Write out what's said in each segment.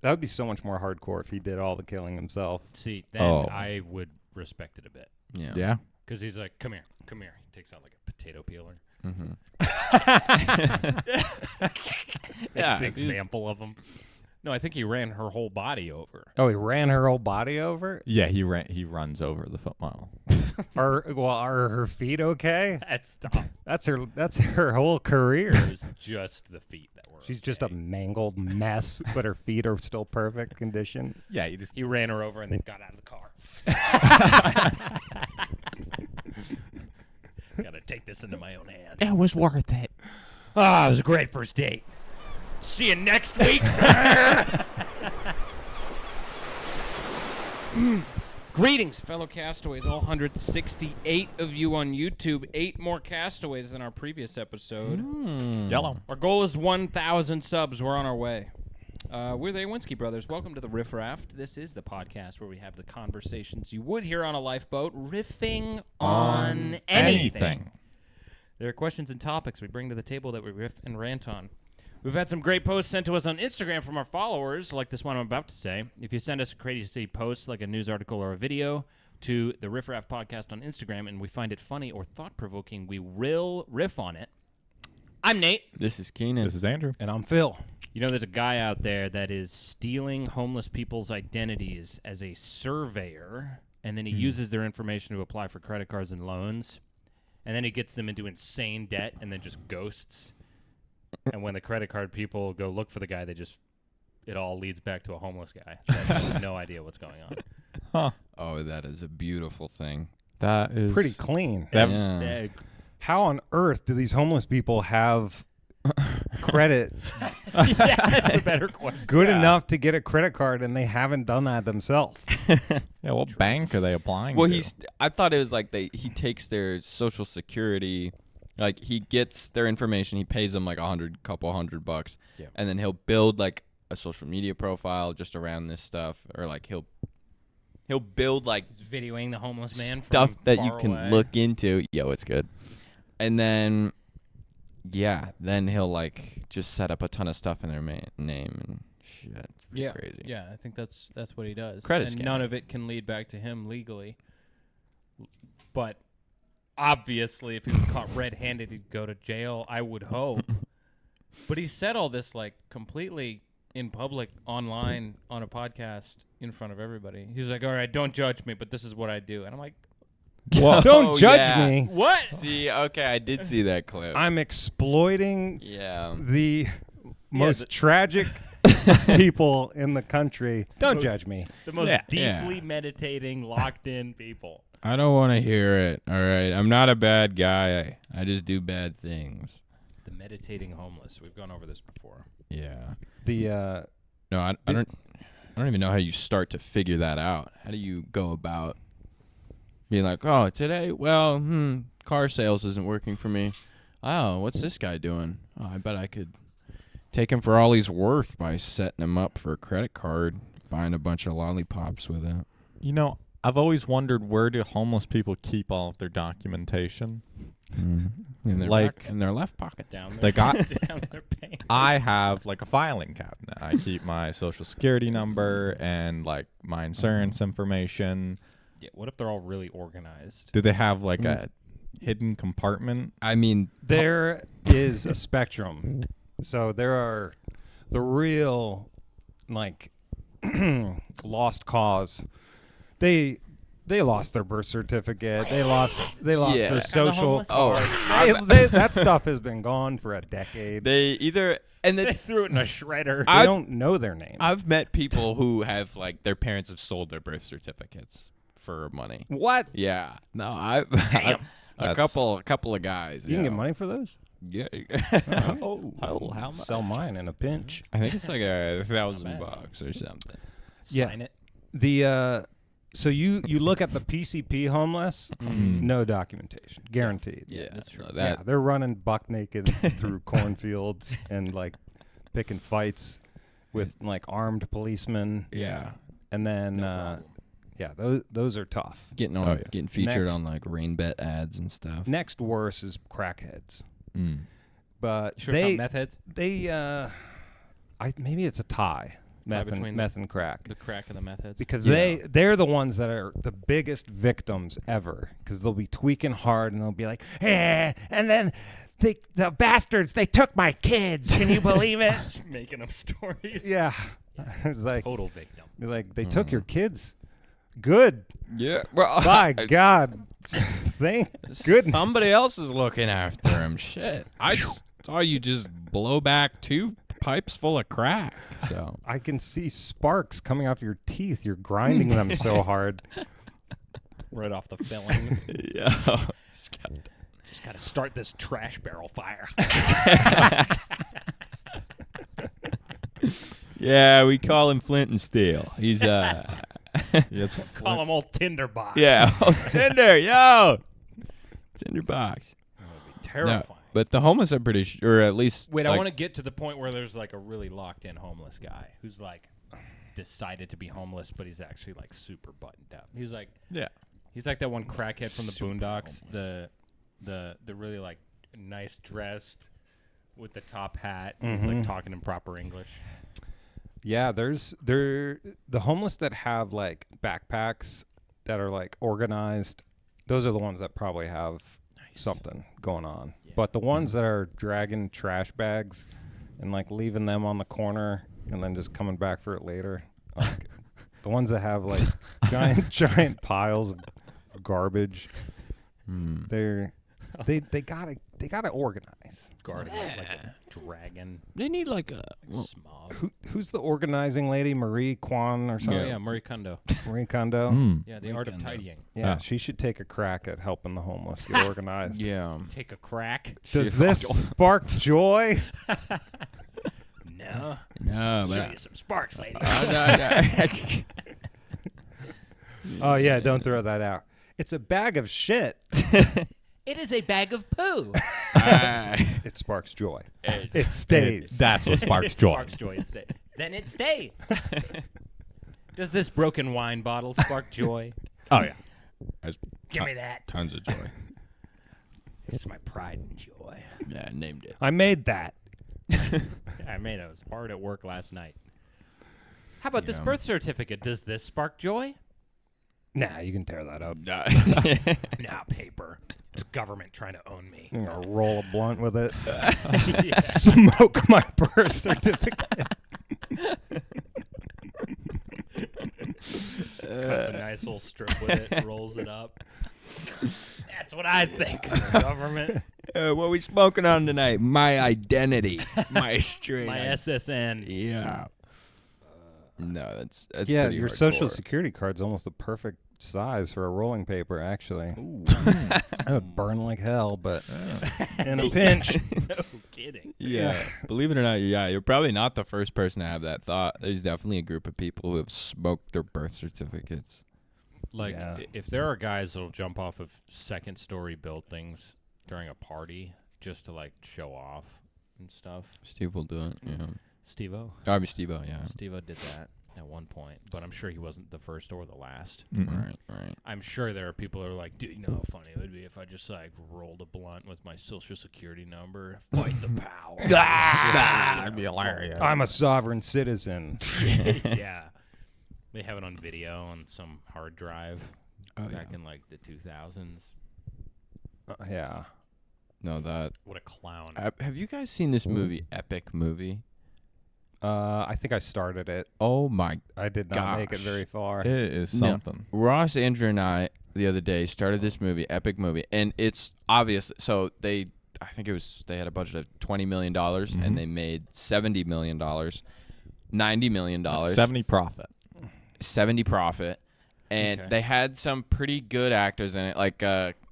That would be so much more hardcore if he did all the killing himself. See, then I would respect it a bit. Yeah. Because he's like, come here. He takes out like a potato peeler. Mm-hmm. That's an example of him. No, I think he ran her whole body over. Oh, he ran her whole body over? Yeah, he runs over the foot model. Are her feet okay? That's tough. That's her whole career. It was just the feet that were She's just a mangled mess, but her feet are still perfect condition. Yeah, he ran her over and then got out of the car. Gotta take this into my own hands. It was worth it. Ah, it was a great first date. See you next week. Greetings, fellow castaways, all 168 of you on YouTube. 8 more castaways than our previous episode. Yellow. Our goal is 1,000 subs. We're on our way. We're the Awinski brothers. Welcome to the Riff Raft. This is the podcast where we have the conversations you would hear on a lifeboat, riffing on anything. There are questions and topics we bring to the table that we riff and rant on. We've had some great posts sent to us on Instagram from our followers, like this one I'm about to say. If you send us a crazy post, like a news article or a video, to the Riff Raft podcast on Instagram, and we find it funny or thought-provoking, we will riff on it. I'm Nate. This is Keenan. This is Andrew. And I'm Phil. You know, there's a guy out there that is stealing homeless people's identities as a surveyor, and then he uses their information to apply for credit cards and loans, and then he gets them into insane debt and then just ghosts. And when the credit card people go look for the guy, it all leads back to a homeless guy. They have no idea what's going on. Huh. Oh, that is a beautiful thing. That is Pretty clean. Yeah. How on earth do these homeless people have credit Yeah, that's a better question. good enough to get a credit card and they haven't done that themselves? Yeah, what bank are they applying Well, to? I thought it was like he takes their social security, like he gets their information, he pays them like couple hundred bucks, Yeah. and then he'll build like a social media profile just around this stuff, or like he'll build like He's videoing the homeless man stuff from that far you can away. look into. Yo, it's good. And then, then he'll like just set up a ton of stuff in their name and shit. It's pretty crazy. Yeah, I think that's what he does. Credit and scanning. none of it can lead back to him legally. But obviously, if he was caught red-handed, he'd go to jail, I would hope. But he said all this like completely in public, online, on a podcast, in front of everybody. He was like, all right, don't judge me, but this is what I do. And I'm like, Well, don't judge yeah. me. what? See, okay, I did see that clip. I'm exploiting Yeah. the most the- tragic people in the country. Don't judge me. The most Yeah. deeply meditating, locked-in people. I don't want to hear it. All right, I'm not a bad guy. I just do bad things. The meditating homeless. We've gone over this before. Yeah. The No, I don't even know how you start to figure that out. How do you go about being like, oh, today, well, car sales isn't working for me. Oh, what's this guy doing? Oh, I bet I could take him for all he's worth by setting him up for a credit card, buying a bunch of lollipops with it. You know, I've always wondered, where do homeless people keep all of their documentation? In their in their left pocket. Down They got. down their pants. I have like a filing cabinet. I keep my social security number and like my insurance information. Yeah, what if they're all really organized? Do they have like a hidden compartment? I mean, there is a spectrum. So there are the real like lost cause. They lost their birth certificate. They lost Yeah. their social. homeless That stuff has been gone for a decade. they either and They they, threw it in a shredder. They don't know their name. I've met people who have like their parents have sold their birth certificates for money. What? Yeah. No, I've Damn. a couple of guys. You can get money for those? Yeah. Oh, how much? sell mine in a pinch. I think it's like bad. $1,000 or something. Yeah. Sign it. The so you look at the PCP homeless, no documentation, guaranteed. Yeah, that's true. no, Yeah, that they're running buck naked through cornfields and like picking fights with like armed policemen, yeah, and then No problem. those are tough. getting featured Next. on like rain bet ads and stuff. Next worst is crackheads, Mm. but Sure, some meth heads. maybe it's a tie. between meth and crack. the crack and the meth heads. Because Yeah. they're the ones that are the biggest victims ever. Because they'll be tweaking hard and they'll be like, and then the bastards, they took my kids. Can you believe it? Just making up stories. Yeah. It's like, Total victim. you're like, they took your kids. Good. Yeah. Well, By God. Thank goodness. somebody else is looking after him. Shit. I saw you just blow back 2 pipes full of crack. So I can see sparks coming off your teeth. You're grinding them so hard. Right off the fillings. yeah. Just got to start this trash barrel fire. Yeah, we call him Flint and Steel. He's Call him old tinderbox. yeah. Oh, Tinder, yo. Tinderbox. That would be terrifying. No, but the homeless are pretty sure, or at least. Wait, I like, want to get to the point where there's like a really locked in homeless guy who's like decided to be homeless, but he's actually like super buttoned up. He's like that one crackhead from the Boondocks, the really like nice dressed with the top hat. He's like talking in proper English. Yeah, the homeless that have like backpacks that are like organized. Those are the ones that probably have something going on. Yeah. But the ones that are dragging trash bags and like leaving them on the corner and then just coming back for it later. Like, the ones that have like giant piles of garbage. They gotta organize. Guarding it like a dragon. They need like a. Well, Smog. Who's the organizing lady? Marie Kwan or Oh something? yeah, Marie Kondo. Marie Kondo. Yeah, the art of tidying. Yeah, Ah. she should take a crack at helping the homeless get organized. yeah. Take a crack. Does this spark joy? No. No, Show but. you some sparks, lady. Oh yeah, don't throw that out. It's a bag of shit. It is a bag of poo. It sparks joy. It stays. That's what sparks It joy. Sparks joy. Then it stays. Does this broken wine bottle spark joy? Oh yeah. Give me that. Tons of joy. It's my pride and joy. Yeah, I named it. I made that. I made it. I was hard at work last night. How about this Yeah. birth certificate? Does this spark joy? Nah, you can tear that up. Nah, paper. It's government trying to own me. I'm gonna roll a blunt with it. Yeah. Smoke my birth certificate. Cuts a nice little strip with it, rolls it up. That's what I think of the government. What we smoking on tonight? My identity. My straight. My SSN. Yeah. No, that's Yeah, pretty your social hardcore. security card's almost the perfect size for a rolling paper, actually. Ooh. That would burn like hell, but in a pinch. No kidding. Yeah. Believe it or not, you're probably not the first person to have that thought. There's definitely a group of people who have smoked their birth certificates. Like, Yeah. if there are guys that'll jump off of second-story buildings during a party just to, like, show off and stuff. Steve will do it. Yeah. Steve-O. I mean, Steve-O, yeah. Steve-O did that at one point, but I'm sure he wasn't the first or the last. Right. I'm sure there are people that are like, dude, you know how funny it would be if I just, like, rolled a blunt with my social security number, fight the power. That'd be hilarious. I'm a sovereign citizen. Yeah. They have it on video on some hard drive back in, like, the 2000s. Yeah. No, that. What a clown. Have you guys seen this movie, Epic Movie? I think I started it. Oh my! I did not make it Gosh. very far. It is something. Ross, Andrew, and I the other day started this movie, Epic Movie, and it's obvious. So they had a budget of $20 million, and they made $70 million, $90 million, 70 profit. 70 profit, and Okay. they had some pretty good actors in it, like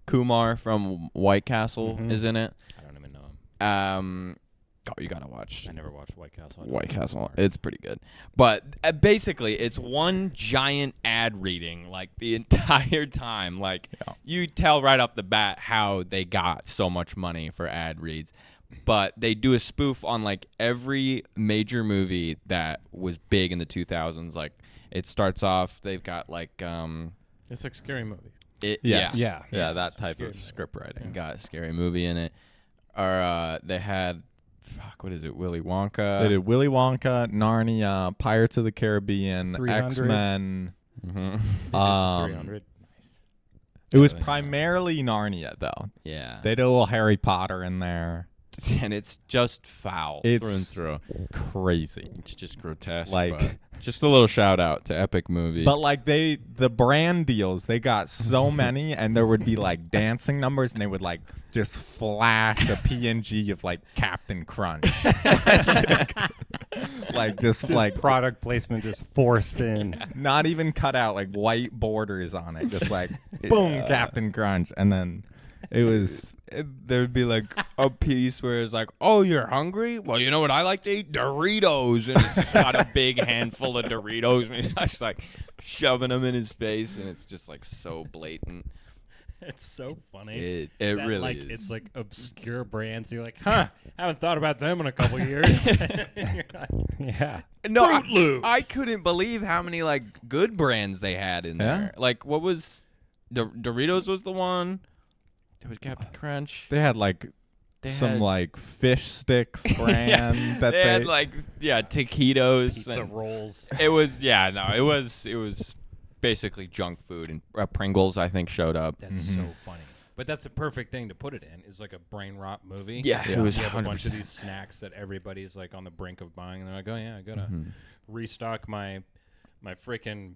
Kumar from White Castle is in it. I don't even know him. Oh, you gotta watch I never watched White Castle. I don't White know Castle. Kumar. It's pretty good. But basically, it's one giant ad reading, like, the entire time. Like, you tell right off the bat how they got so much money for ad reads. But they do a spoof on, like, every major movie that was big in the 2000s. Like, it starts off, they've got, like, It's like a scary movie. Yes. Yeah. Yeah, that type Scary of movie. script writing. got a scary movie in it. Or they had fuck, what is it? Willy Wonka. They did Willy Wonka, Narnia, Pirates of the Caribbean, 300. X-Men. Mhm. 300. Nice. It was Yeah. primarily Narnia, though. Yeah. They did a little Harry Potter in there. And it's just foul It's through and through. Crazy. It's just grotesque. Like- but just a little shout out to Epic Movie. But like the brand deals, they got so many, and there would be like dancing numbers, and they would like just flash a PNG of like Captain Crunch, like just like product placement just forced in. not even cut out, like white borders on it, just like boom, Captain Crunch, and then it was There'd be like a piece where it's like, oh, you're hungry? Well, you know what I like to eat? Doritos. And it's just got a big handful of Doritos. And he's just like shoving them in his face. And it's just like so blatant. It's so funny. It that, really like, is. It's like obscure brands. You're like, huh, haven't thought about them in a couple years. You're like, Yeah. No, Fruit Loops. I couldn't believe how many like good brands they had in Yeah? there. Like what was Doritos was the one. There was Captain Crunch. they had like They some had, like fish sticks brand that they had like taquitos. pizza and rolls. it was it was basically junk food, and Pringles I think showed up. That's so funny. But that's a perfect thing to put it in. Is like a brain rot movie. Yeah, it was You have a bunch of 100%. these snacks that everybody's like on the brink of buying, and they're like, oh yeah, I gotta restock my freaking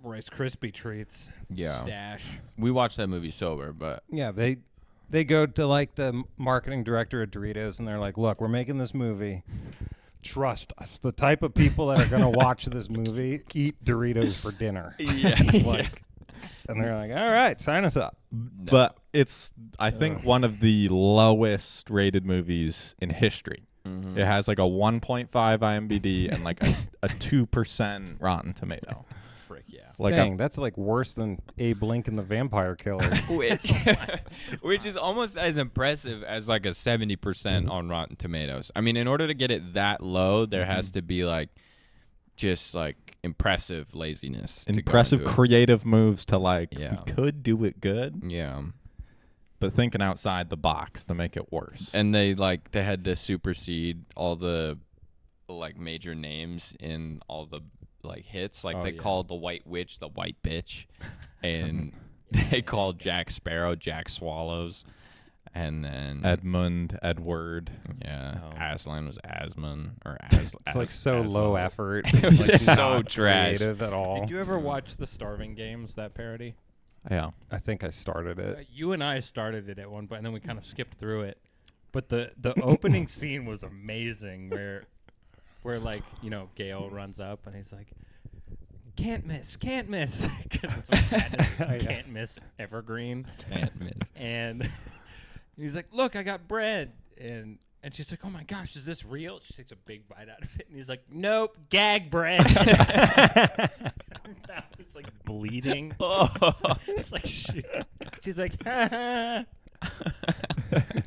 Rice Krispie treats Yeah. stash. We watched that movie sober, but Yeah, they go to like the marketing director at Doritos and they're like, "Look, we're making this movie. Trust us. The type of people that are going to watch this movie eat Doritos for dinner." Like, and they're like, "All right, sign us up." But it's I think one of the lowest rated movies in history. It has like a 1.5 IMDb and like a 2% Rotten Tomato. Frick yeah. Like Dang, that's like worse than Abe Lincoln the Vampire Killer. which is almost as impressive as like a 70% on Rotten Tomatoes. I mean, in order to get it that low, there has to be like just like impressive laziness. to go Impressive into it. creative moves to like Yeah. we could do it good, Yeah. but thinking outside the box to make it worse. And they had to supersede all the like major names in all the like hits. Like Oh, they yeah. called the White Witch the White Bitch, and they called Jack Sparrow Jack Swallows, and then Edward. Oh. Aslan was Asman or It's like so low Aslo. effort. It was like so not trash. creative at all. Did you ever watch the Starving Games, that parody? Yeah. I think I started it. You and I started it at one point, and then we kind of skipped through it. But the opening scene was amazing, where like, you know, Gale runs up and he's like, can't miss, because it's like Madness, can't miss evergreen. Can't miss. And he's like, look, I got bread. And she's like, oh my gosh, is this real? She takes a big bite out of it, and he's like, nope, gag bread. Now it's like bleeding. It's like, she's like,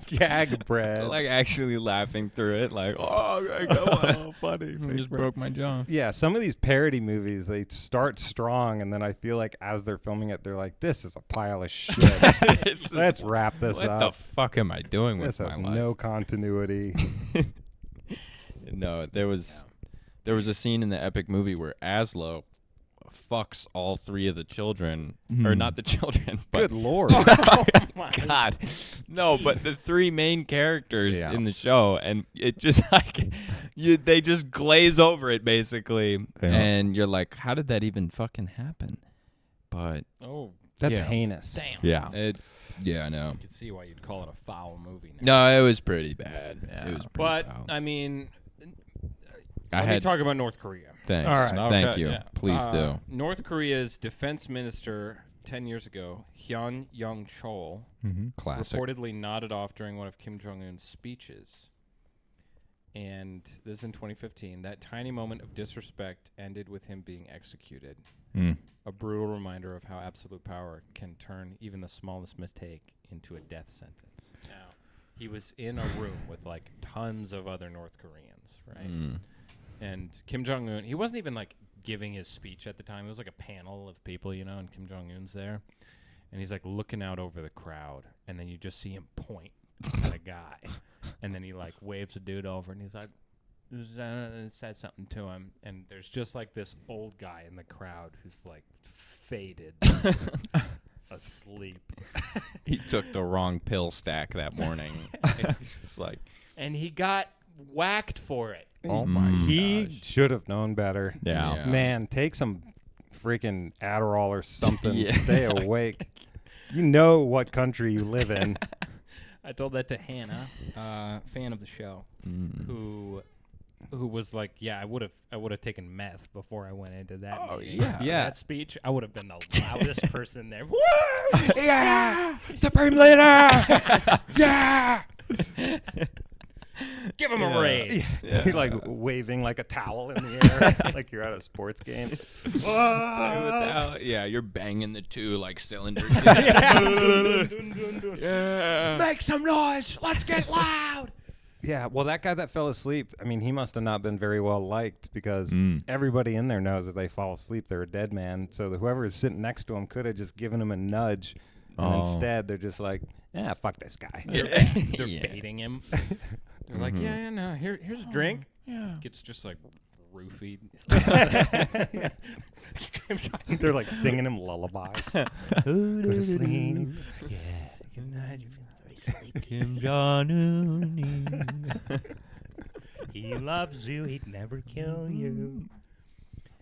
Gag bread. Like actually laughing through it, like, oh, I go funny. I just broke my jaw. Yeah, some of these parody movies, they start strong, and then I feel like as they're filming it, they're like, "This is a pile of shit. Let's wrap this What up. the fuck am I doing with This has my life? no continuity." No, there was a scene in the epic movie where Aslo fucks all three of the children, or not the children, but Good lord. God, no, but the three main characters Yeah. in the show, and it just like they just glaze over it basically, Yeah. and you're like, how did that even fucking happen? But oh, That's Yeah. heinous. damn. Yeah. yeah, I know. You can see why you'd call it a foul movie now. No, it was pretty bad. Yeah. It was pretty But, foul. I mean, I let me had talk about North Korea. thanks. All right. Thank Okay, you. yeah. Please do. North Korea's defense minister 10 years ago, Hyun Young-chol, Classic. reportedly nodded off during one of Kim Jong-un's speeches. And this is in 2015. That tiny moment of disrespect ended with him being executed. A brutal reminder of how absolute power can turn even the smallest mistake into a death sentence. Now, he was in a room with like tons of other North Koreans, right? And Kim Jong-un, he wasn't even like giving his speech at the time. It was like a panel of people, you know, and Kim Jong-un's there. And he's like looking out over the crowd, and then you just see him point at a guy. And then he like waves a dude over, and he's like, and said something to him, and there's just like this old guy in the crowd who's like faded, asleep. He took the wrong pill stack that morning. He's just like, And he got whacked for it. oh my He gosh. should have known better. Yeah. Man, take some freaking Adderall or something. Yeah. Stay awake. You know what country you live in. I told that to Hannah, fan of the show, who was like, yeah, I would have taken meth before I went into that. Oh, meeting. yeah. For Yeah. that speech, I would have been the loudest person there. Woo! Yeah, Supreme Leader. Yeah. Give him a raise. You're like waving like a towel in the air, like you're at a sports game. Yeah, you're banging the two like cylinders. Make some noise. Let's get loud. Yeah, well, that guy that fell asleep, I mean, he must have not been very well liked because everybody in there knows that they fall asleep, they're a dead man. So whoever is sitting next to him could have just given him a nudge. And instead, they're just like, yeah, fuck this guy. They're Yeah. baiting him. They're like, yeah, no, here's a drink. Yeah. Gets just like roofied. They're like singing him lullabies. Go to sleep. Yeah. Good night. You're feeling very sleepy. Kim Jong-un. He loves you. He'd never kill you.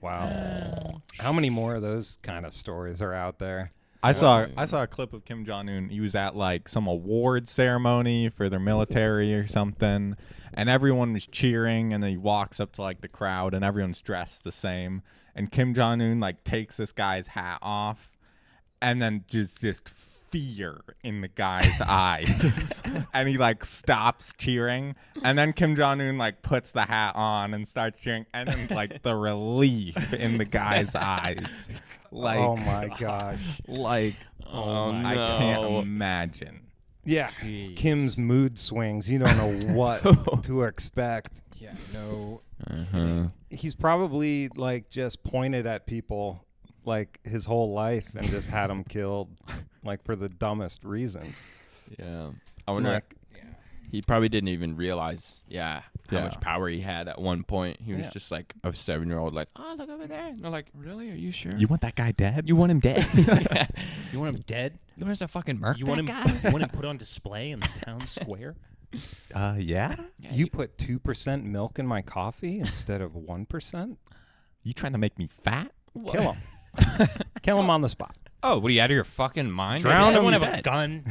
Wow. How many more of those kind of stories are out there? I saw a clip of Kim Jong-un. He was at like some award ceremony for their military or something, and everyone was cheering. And then he walks up to like the crowd, and everyone's dressed the same. And Kim Jong-un like takes this guy's hat off, and then just fear in the guy's eyes, and he like stops cheering. And then Kim Jong-un like puts the hat on and starts cheering, and then like the relief in the guy's eyes. Like, oh my gosh. like, I can't imagine. Yeah. Jeez. Kim's mood swings. You don't know what to expect. Yeah, no. He's probably like just pointed at people like his whole life and just had them killed like for the dumbest reasons. Yeah. I wonder. Like, He probably didn't even realize, how Yeah. much power he had at one point. He was Yeah. just like a 7-year-old, like, oh, look over there. And they're like, really? Are you sure? You want that guy dead? You want him dead? Yeah. You want him dead? You want us to fucking murk You that want him? guy? You want him put on display in the town square? Yeah. Yeah, you put 2% milk in my coffee instead of 1%? You trying to make me fat? Kill him. Kill him on the spot. Oh, what are you out of your fucking mind? Drown Does him someone in have a dead. gun?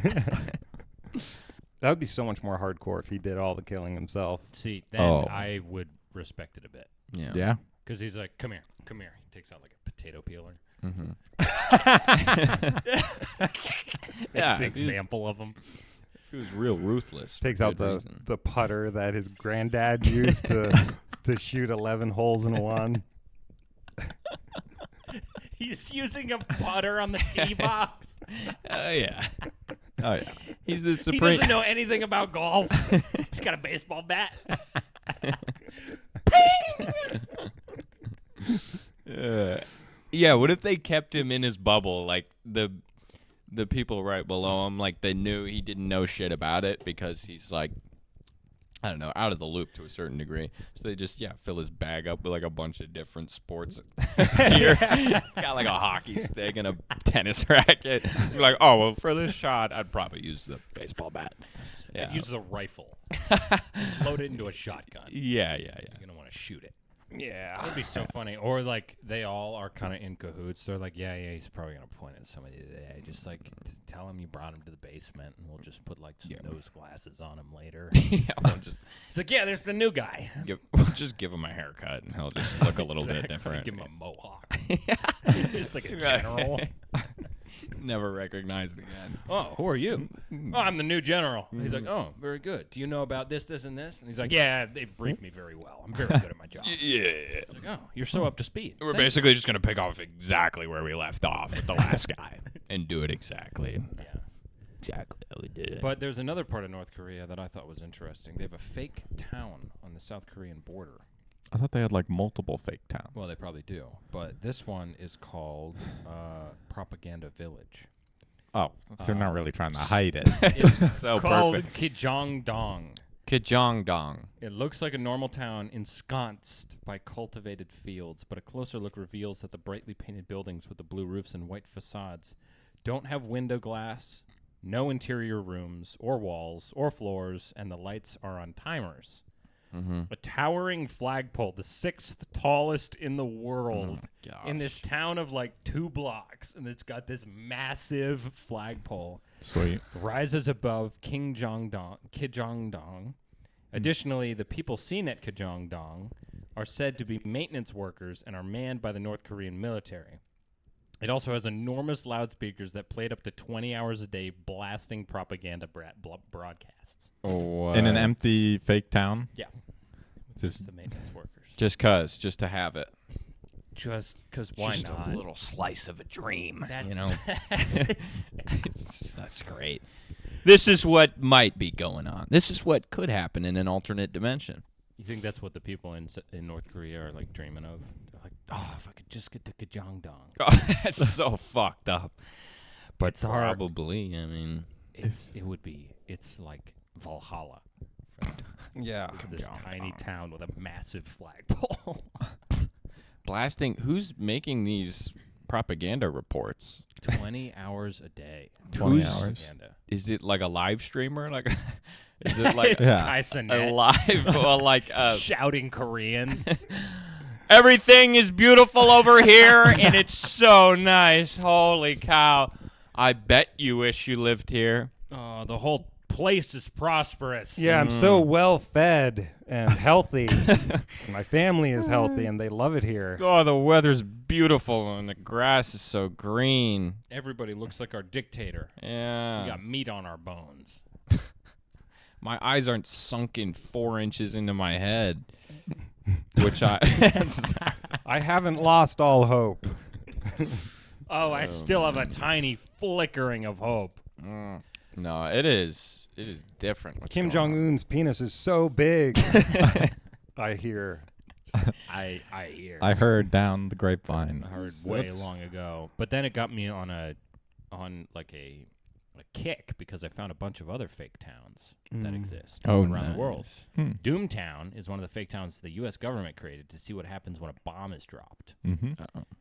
That would be so much more hardcore if he did all the killing himself. See, then Oh. I would respect it a bit. Yeah. Yeah. Because he's like, come here. He takes out like a potato peeler. Mm-hmm. That's the example of him. He was real ruthless. for Takes out good the, reason. the putter that his granddad used to shoot 11 holes in one. He's using a putter on the tee box. Oh, yeah. Oh yeah. He's the He supreme. doesn't know anything about golf. He's got a baseball bat. Yeah, what if they kept him in his bubble? Like the people right below him, like they knew he didn't know shit about it because he's like, I don't know, out of the loop to a certain degree. So they just fill his bag up with like a bunch of different sports gear. Got like a hockey stick and a tennis racket. You're like, oh well, for this shot, I'd probably use the baseball bat. Yeah, Uses a rifle. Load it into a shotgun. yeah. You're going to want to shoot it. Yeah. That would be so funny. Or like they all are kind of in cahoots. They're like, yeah, he's probably gonna point at somebody today. Just like tell him you brought him to the basement, and we'll just put like some nose glasses on him later. Yeah, we'll just He's like, yeah, there's the new guy. we'll just give him a haircut and he'll just look a little bit Exactly. different. Give him a mohawk. It's like a general. Never recognized again. Oh, who are you? Oh, I'm the new general. He's like, oh, very good. Do you know about this, this, and this? And he's like, yeah, they've briefed me very well. I'm very good at my job. Yeah. Like, oh, you're so up to speed. We're Thank basically just going to pick off exactly where we left off with the last guy and do it exactly. you. Yeah. Exactly how we did it. But there's another part of North Korea that I thought was interesting. They have a fake town on the South Korean border. I thought they had like multiple fake towns. Well, they probably do. But this one is called Propaganda Village. Oh, they're not really trying to hide it. It's so called perfect. Kijongdong. Kajongdong. It looks like a normal town ensconced by cultivated fields, but a closer look reveals that the brightly painted buildings with the blue roofs and white facades don't have window glass, no interior rooms or walls or floors, and the lights are on timers. Mm-hmm. A towering flagpole, the 6th tallest in the world, in this Gosh. town of like 2 blocks, and it's got this massive flagpole, Sweet. rises above Kajongdong. Additionally, the people seen at Kajongdong are said to be maintenance workers and are manned by the North Korean military. It also has enormous loudspeakers that played up to 20 hours a day blasting propaganda broadcasts. Oh, In an empty fake town. Yeah. Just- Just the maintenance workers. just to have it. Just because why Just not? a little slice of a dream. That's, you know, that's that's great. This is what might be going on. This is what could happen in an alternate dimension. You think that's what the people in North Korea are like dreaming of? They're like, oh, if I could just get to Kajongdong. Oh, that's so fucked up. But It's hard. probably, I mean, It's like Valhalla. Yeah. It's this tiny town with a massive flagpole. blasting. Who's making these propaganda reports? 20 hours a day. 20 Who's- hours. Propaganda. Is it like a live streamer? Like, is it like It's Yeah. Kai a Cenat live, like shouting Korean. everything is beautiful over here, and it's so nice. Holy cow! I bet you wish you lived here. Oh, the whole place is prosperous. Yeah, I'm so well fed and healthy. My family is healthy and they love it here. Oh, the weather's beautiful, and the grass is so green. Everybody looks like our dictator. Yeah. We got meat on our bones. My eyes aren't sunken 4 inches into my head, which I. I haven't lost all hope. Oh, I still have a tiny flickering of hope. No, it is different. What's Kim going on? Jong-un's penis is so big. I hear. I hear. I heard down the grapevine. I heard way long ago, but then it got me on a kick because I found a bunch of other fake towns that exist around the world. Doomtown is one of the fake towns the U.S. government created to see what happens when a bomb is dropped. Mm-hmm.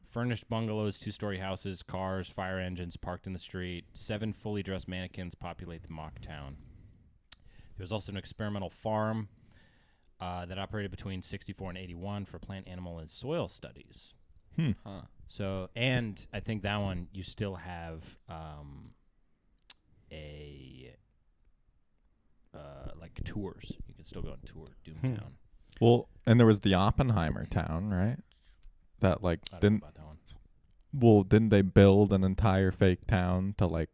Furnished bungalows, 2-story houses, cars, fire engines parked in the street. 7 fully dressed mannequins populate the mock town. There was also an experimental farm that operated between 64 and 81 for plant, animal, and soil studies. Huh. So, and I think that one you still have like tours. You can still go on tour Doomtown. Well, and there was the Oppenheimer town, right? That like I don't know didn't about that one. didn't they build an entire fake town to like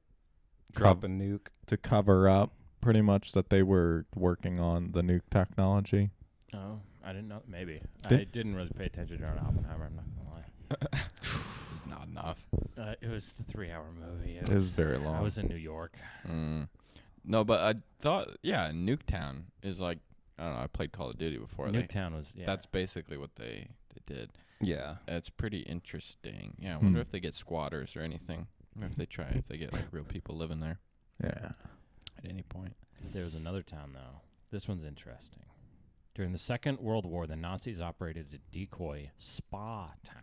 Drop a nuke. to cover up pretty much that they were working on the nuke technology? Oh, I didn't know. Maybe I Did- didn't really pay attention during Oppenheimer. I'm not gonna lie. Not enough. It was the 3-hour movie. It is very long. I was in New York. No, but I thought, yeah, Nuketown is like, I don't know, I played Call of Duty before. Nuketown was That's basically what they did. Yeah. It's pretty interesting. Yeah, I wonder if they get squatters or anything. I wonder if they get like real people living there Yeah. at any point. There was another town though. This one's interesting. During the Second World War, the Nazis operated a decoy spa town.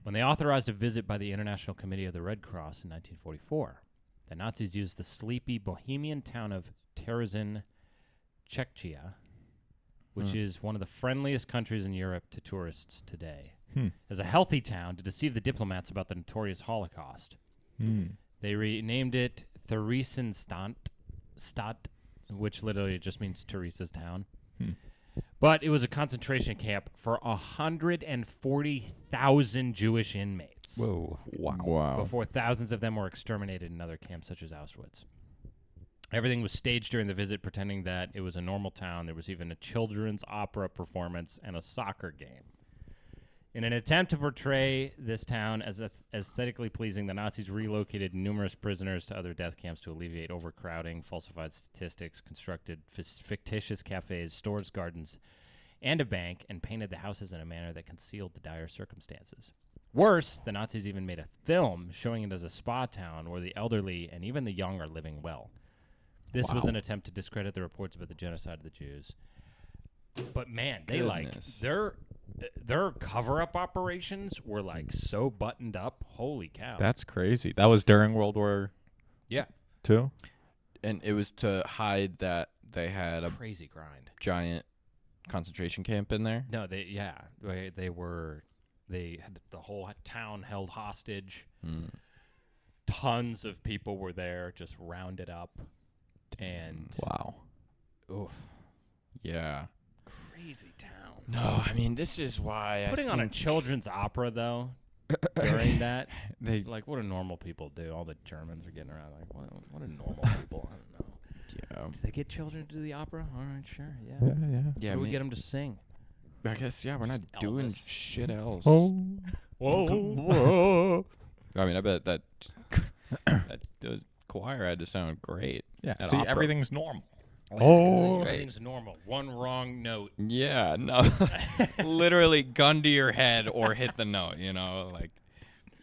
When they authorized a visit by the International Committee of the Red Cross in 1944, the Nazis used the sleepy bohemian town of Terezin, Czechia, which is one of the friendliest countries in Europe to tourists today, as a healthy town to deceive the diplomats about the notorious Holocaust. They renamed it Theresienstadt, which literally just means Teresa's town. But it was a concentration camp for 140,000 Jewish inmates. Whoa. Wow. Before thousands of them were exterminated in other camps such as Auschwitz. Everything was staged during the visit, pretending that it was a normal town. There was even a children's opera performance and a soccer game. In an attempt to portray this town as aesthetically pleasing, the Nazis relocated numerous prisoners to other death camps to alleviate overcrowding, falsified statistics, constructed fictitious cafes, stores, gardens, and a bank, and painted the houses in a manner that concealed the dire circumstances. Worse, the Nazis even made a film showing it as a spa town where the elderly and even the young are living well. This was Wow. an attempt to discredit the reports about the genocide of the Jews. But man, they Goodness. their cover-up operations were like so buttoned up. Holy cow! That's crazy. That was during World War yeah, II? And it was to hide that they had a crazy grind. giant concentration camp in there. No, they had the whole town held hostage. Mm. Tons of people were there, just rounded up, and Wow. oof, Yeah. crazy town. No, I mean, this is why Putting I on a think children's opera though during that, they it's like what do normal people do? All the Germans are getting around like what do normal people? I don't know. yeah. Do they get children to do the opera? All right, sure, yeah. Yeah, yeah. Yeah, How do we get them to sing? I guess we're not Just doing Elvis. shit else. Whoa. I mean, I bet that the choir had to sound great. Yeah. At See, opera. everything's normal. Everything's normal. One wrong note. Yeah, no, literally gun to your head or hit the note. You know, like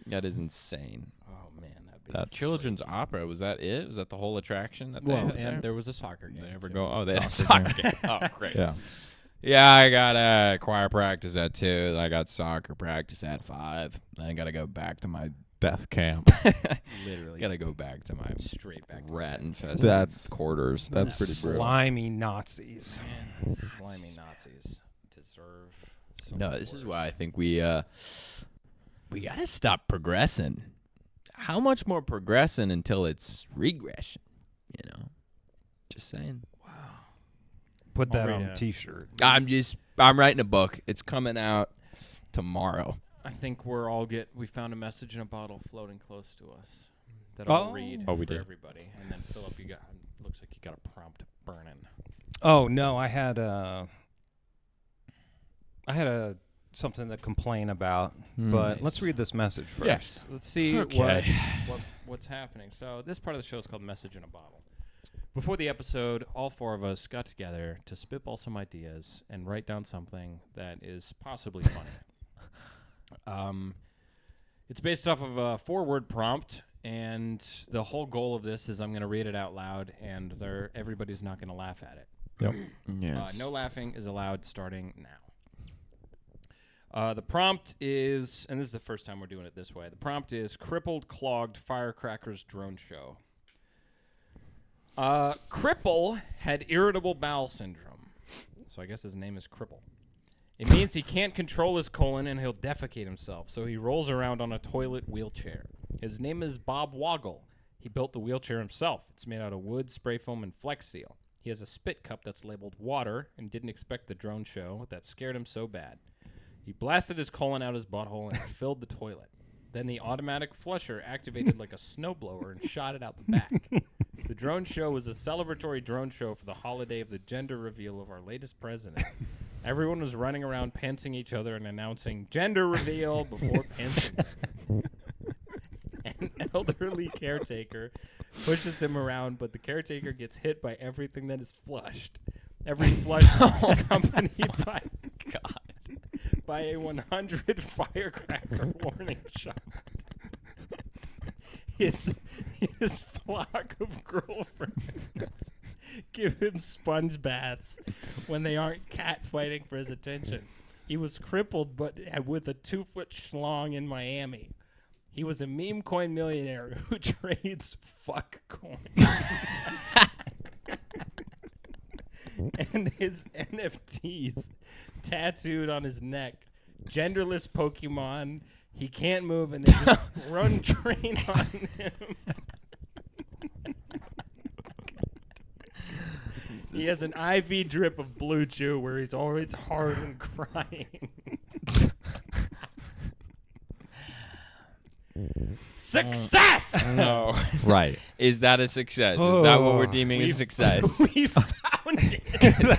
that is insane. Oh man, that'd be That children's opera, was that it? Was that the whole attraction that they well, had and there? there was a soccer game. They ever too. go? Oh, they had Soccer soccer game. Oh, great. Yeah. Yeah, I got choir practice at 2. I got soccer practice at 5. I got to go back to my Death camp. Literally. got to go back to my straight back. to rat the infested That's- quarters. that's pretty brutal. Slimy Nazis. Man, slimy Nazis deserve. So No, much this is worse. why I think we got to stop progressing. How much more progressing until it's regression? You know, just saying. Put that I'll on read a it. T-shirt. I'm writing a book. It's coming out tomorrow. I think we found a message in a bottle floating close to us that I'll Oh. read Oh, we for did. everybody. And then Philip, looks like you got a prompt burning. Oh no, I had something to complain about, but let's read this message first. Yes. Let's see Okay. what's happening. So this part of the show is called Message in a Bottle. Before the episode, all 4 of us got together to spitball some ideas and write down something that is possibly funny. It's based off of a 4-word prompt, and the whole goal of this is I'm going to read it out loud, and everybody's not going to laugh at it. Yep. Yes. No laughing is allowed starting now. The prompt is, and this is the first time we're doing it this way, the prompt is Crippled, Clogged, Firecrackers Drone Show. Cripple had irritable bowel syndrome, so I guess his name is Cripple. It means he can't control his colon and he'll defecate himself, so he rolls around on a toilet wheelchair. His name is Bob Woggle. He built the wheelchair himself. It's made out of wood, spray foam, and Flex Seal. He has a spit cup that's labeled water and didn't expect the drone show. That scared him so bad. He blasted his colon out his butthole and it filled the toilet. Then the automatic flusher activated like a snowblower and shot it out the back. The drone show was a celebratory drone show for the holiday of the gender reveal of our latest president. Everyone was running around pantsing each other and announcing gender reveal before pantsing them. An elderly caretaker pushes him around, but the caretaker gets hit by everything that is flushed. Every flush is accompanied by a 100 firecracker warning shot. His flock of girlfriends give him sponge baths when they aren't cat fighting for his attention. He was crippled, but with a 2-foot schlong in Miami. He was a meme coin millionaire who trades fuck coin. And his NFTs tattooed on his neck. Genderless Pokemon. He can't move, and they just run train on him. He has an IV drip of Blue Chew where he's always hard and crying. Success! No. Right. Is that a success? Is that what we're deeming a We've- success? We found it.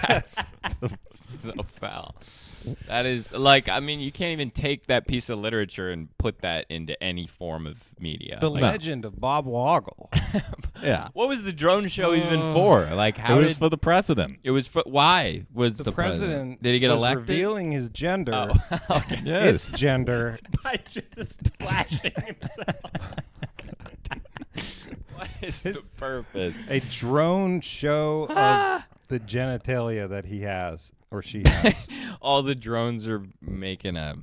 That's so foul. That is like, I mean, you can't even take that piece of literature and put that into any form of media. The Like, legend of Bob Woggle. Yeah. what was the drone show even for? Like, It how was did for the president. it was for? Why was The the president Did he get was elected? revealing his gender. Oh, okay. Its gender. By just flashing himself. is the purpose? A drone show of the genitalia that he has or she has. All the drones are making a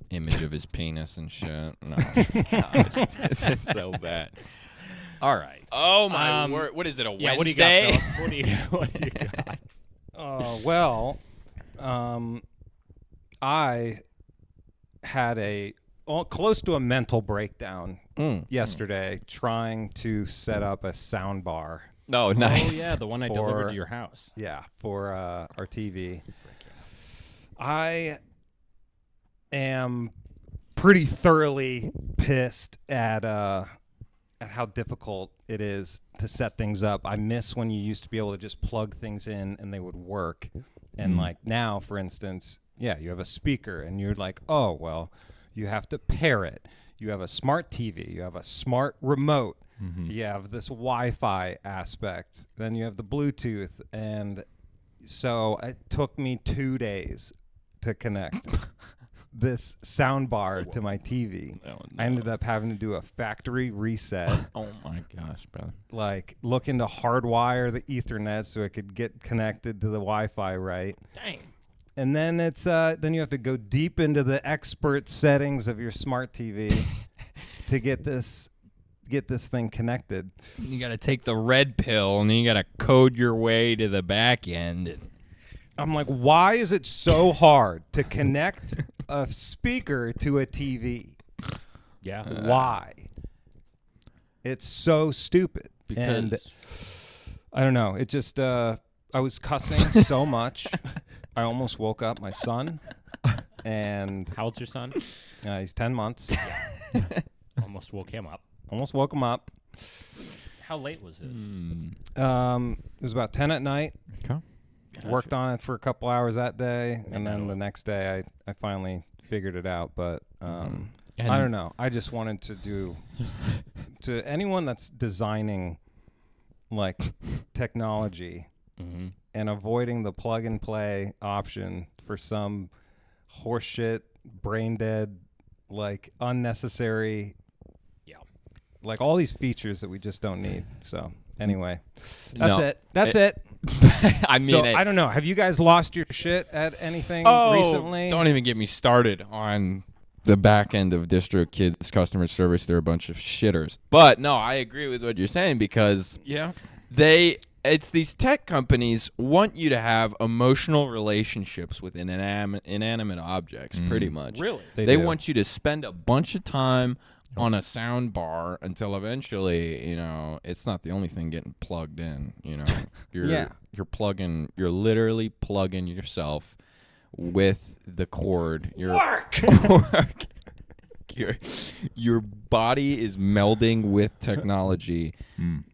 image of his penis and shit. No, gosh, this is so bad. All right. Oh my word! What is it? A Yeah, Wednesday? what do you got, Philip? What do you got? Well, I had close to a mental breakdown yesterday trying to set up a sound bar. Oh, nice. Oh yeah, the one I delivered to your house. Yeah, for our TV. I am pretty thoroughly pissed at how difficult it is to set things up. I miss when you used to be able to just plug things in and they would work. And like now, for instance, yeah, you have a speaker and you're like, oh, well, you have to pair it. You have a smart TV. You have a smart remote. You have this Wi-Fi aspect. Then you have the Bluetooth. And so it took me 2 days to connect this sound bar to my TV. Oh, no. I ended up having to do a factory reset. Oh my gosh, brother. Like looking to hardwire the Ethernet so it could get connected to the Wi-Fi right. Dang. And then it's then you have to go deep into the expert settings of your smart TV to get this thing connected. You got to take the red pill and then you got to code your way to the back end. I'm like, why is it so hard to connect a speaker to a TV? Yeah. Why? It's so stupid. And I don't know. It just I was cussing so much. I almost woke up my son. And How old's your son? he's 10 months. Almost woke him up. Almost woke him up. How late was this? It was about 10 at night. Okay. Worked on it for a couple hours that day, and then the next day I finally figured it out. But I don't know. I just wanted to do to anyone that's designing like technology and avoiding the plug and play option for some horseshit, brain dead, like unnecessary. Yeah. Like all these features that we just don't need. So anyway, that's No. it. That's it. I mean, So I don't know. Have you guys lost your shit at anything recently? Don't even get me started on the back end of DistroKid's customer service. They're a bunch of shitters. But no, I agree with what you're saying because it's these tech companies want you to have emotional relationships with inanimate objects, pretty much. Really? They do. want you to spend a bunch of time on a sound bar until eventually, it's not the only thing getting plugged in, You're literally plugging yourself with the cord. Work. Your body is melding with technology.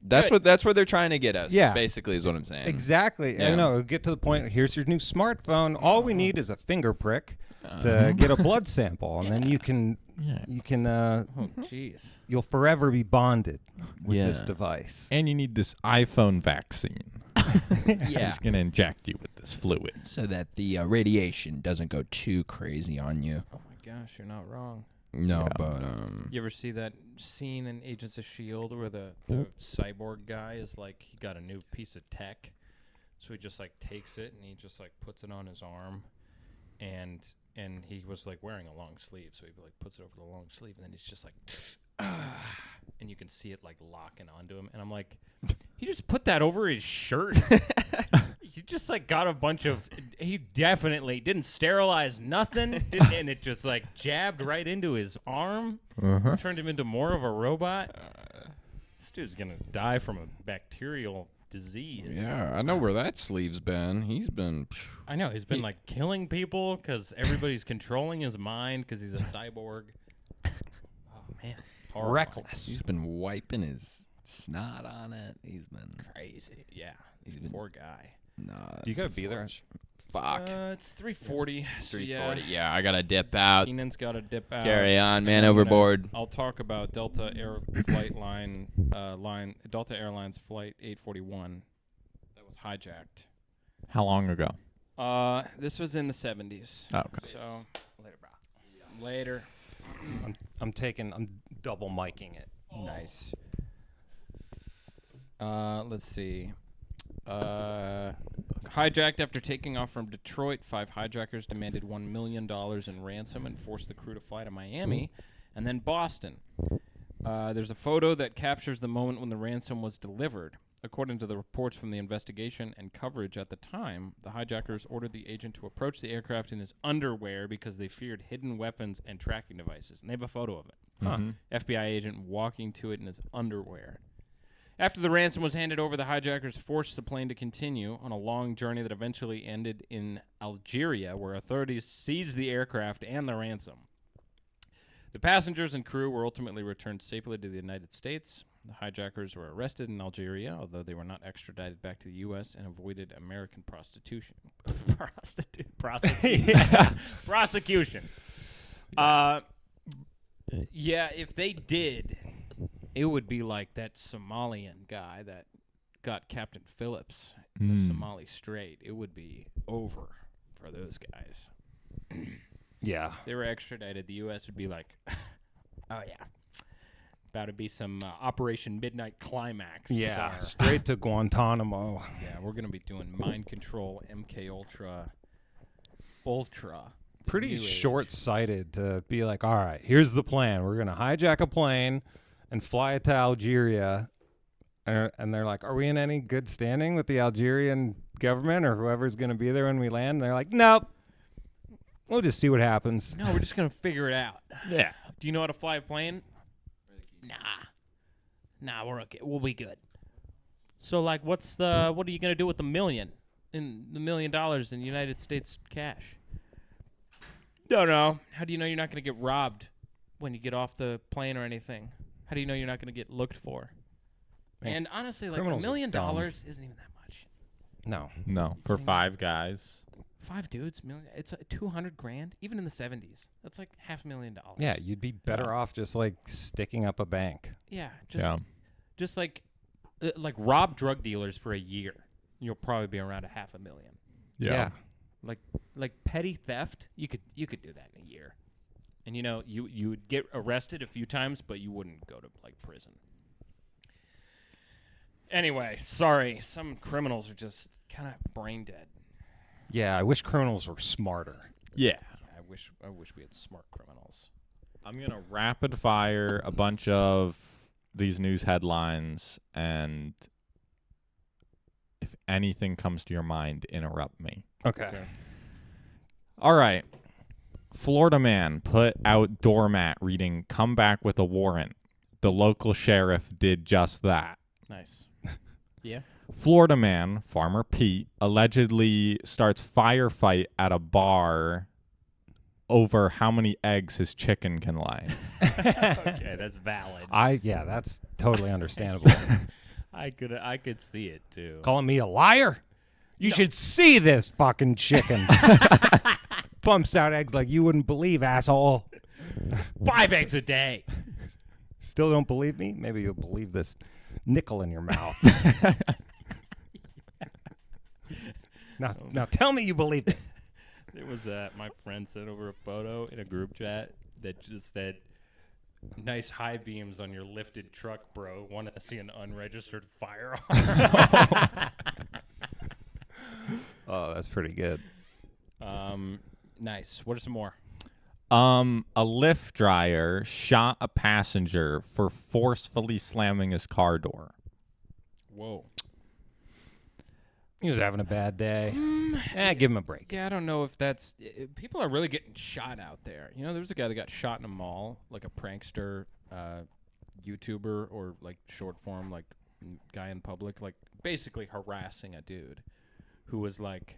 That's what they're trying to get us. Yeah. Basically is what I'm saying. Exactly. Yeah. I know. Get to the point. Here's your new smartphone. All we need is a finger prick to get a blood sample, and then you can Oh, jeez. you'll forever be bonded with this device. And you need this iPhone vaccine. Yeah. It's going to inject you with this fluid. So that the radiation doesn't go too crazy on you. Oh my gosh, you're not wrong. No, Yeah. but You ever see that scene in Agents of S.H.I.E.L.D. where the cyborg guy is like, he got a new piece of tech, so he just like takes it and he just like puts it on his arm, and he was like wearing a long sleeve, so he like puts it over the long sleeve, and then he's just like, and you can see it like locking onto him, and I'm like, he just put that over his shirt. He just like got a bunch of. He definitely didn't sterilize nothing, and it just like jabbed right into his arm, turned him into more of a robot. This dude's gonna die from a bacterial disease. yeah, I know where that sleeve's been. He's been. I know he's been like killing people because everybody's controlling his mind because he's a cyborg. Oh man, horrifying. Reckless. He's been wiping his snot on it. He's been Crazy. Yeah, he's a been- poor guy. nah. Do you gotta be there? Fuck. It's 3:40. 340. Yeah, I gotta dip out. Keenan's got to dip out. Carry on, man. And I'm gonna- Overboard. I'll talk about Delta Air flight Delta Airlines flight 841 that was hijacked. How long ago? This was in the 70s. Oh, okay. So later. I'm double miking it. Nice. Let's see. Hijacked after taking off from Detroit, 5 hijackers demanded $1 million in ransom and forced the crew to fly to Miami and then Boston. There's a photo that captures the moment when the ransom was delivered. According to the reports from the investigation and coverage at the time, the hijackers ordered the agent to approach the aircraft in his underwear because they feared hidden weapons and tracking devices. And they have a photo of it. FBI agent walking to it in his underwear. After the ransom was handed over, the hijackers forced the plane to continue on a long journey that eventually ended in Algeria, where authorities seized the aircraft and the ransom. The passengers and crew were ultimately returned safely to the United States. The hijackers were arrested in Algeria, although they were not extradited back to the U.S. and avoided American prostitution. Prosecution. Yeah, if they did, it would be like that Somalian guy that got Captain Phillips in the Somali Strait. It would be over for those guys. Yeah. If they were extradited, the U.S. would be like, oh, yeah. About to be some Operation Midnight Climax. Yeah, straight to Guantanamo. Yeah, we're going to be doing mind control, MK Ultra. Pretty short-sighted to be like, all right, here's the plan. We're going to hijack a plane and fly it to Algeria. And they're like, are we in any good standing with the Algerian government or whoever's going to be there when we land? And they're like, nope. We'll just see what happens. No, we're just going to figure it out. Yeah. Do you know how to fly a plane? Nah, we're okay. We'll be good. So, like, what are you going to do with the $1 million in United States cash? Don't know. How do you know you're not going to get robbed when you get off the plane or anything? How do you know you're not going to get looked for? Man, and honestly, like, criminals $1 million are isn't even that much. No. For 5 guys. 5 dudes, it's $200,000, even in the 70s. That's like $500,000. Yeah, you'd be better off just like sticking up a bank. Yeah, just like rob drug dealers for a year. You'll probably be around $500,000. Yeah. Like petty theft, you could do that in a year. And you would get arrested a few times, but you wouldn't go to like prison. Anyway, sorry, some criminals are just kind of brain dead. Yeah, I wish criminals were smarter. Yeah. I wish we had smart criminals. I'm going to rapid fire a bunch of these news headlines, and if anything comes to your mind, interrupt me. Okay. All right. Florida man put out doormat reading, "Come back with a warrant." The local sheriff did just that. Nice. Yeah. Florida man, Farmer Pete, allegedly starts firefight at a bar over how many eggs his chicken can lay. Okay, that's valid. That's totally understandable. I could see it too. Calling me a liar? You should see this fucking chicken. Pumps out eggs like you wouldn't believe, asshole. 5 eggs a day. Still don't believe me? Maybe you'll believe this nickel in your mouth. Now tell me you believe it. It was my friend sent over a photo in a group chat that just said, "Nice high beams on your lifted truck, bro. Want to see an unregistered firearm?" Oh, that's pretty good. Nice. What are some more? A Lyft dryer shot a passenger for forcefully slamming his car door. Whoa. He was having a bad day. Give him a break. Yeah, I don't know if that's... people are really getting shot out there. There was a guy that got shot in a mall, like a prankster YouTuber or, like, short form, like, guy in public, like, basically harassing a dude who was, like...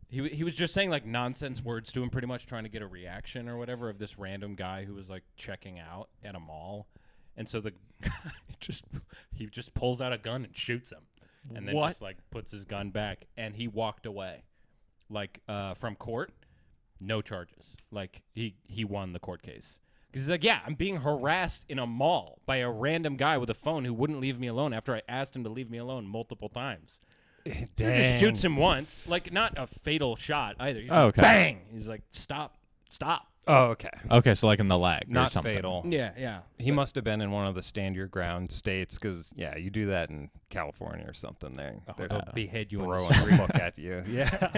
He was just saying, like, nonsense words to him, pretty much trying to get a reaction or whatever of this random guy who was, like, checking out at a mall. And so the guy he just pulls out a gun and shoots him. And then just, like, puts his gun back. And he walked away. Like, from court, no charges. Like, he won the court case. Because he's like, yeah, I'm being harassed in a mall by a random guy with a phone who wouldn't leave me alone after I asked him to leave me alone multiple times. He just shoots him once. Like, not a fatal shot either. He's just Okay. bang! He's like, stop. Oh, okay. Okay, so like in the leg or Not something. fatal. Yeah. He must have been in one of the stand your ground states because, yeah, you do that in California or something. They're They'll behead you in the throwing a streets. book at you. Yeah.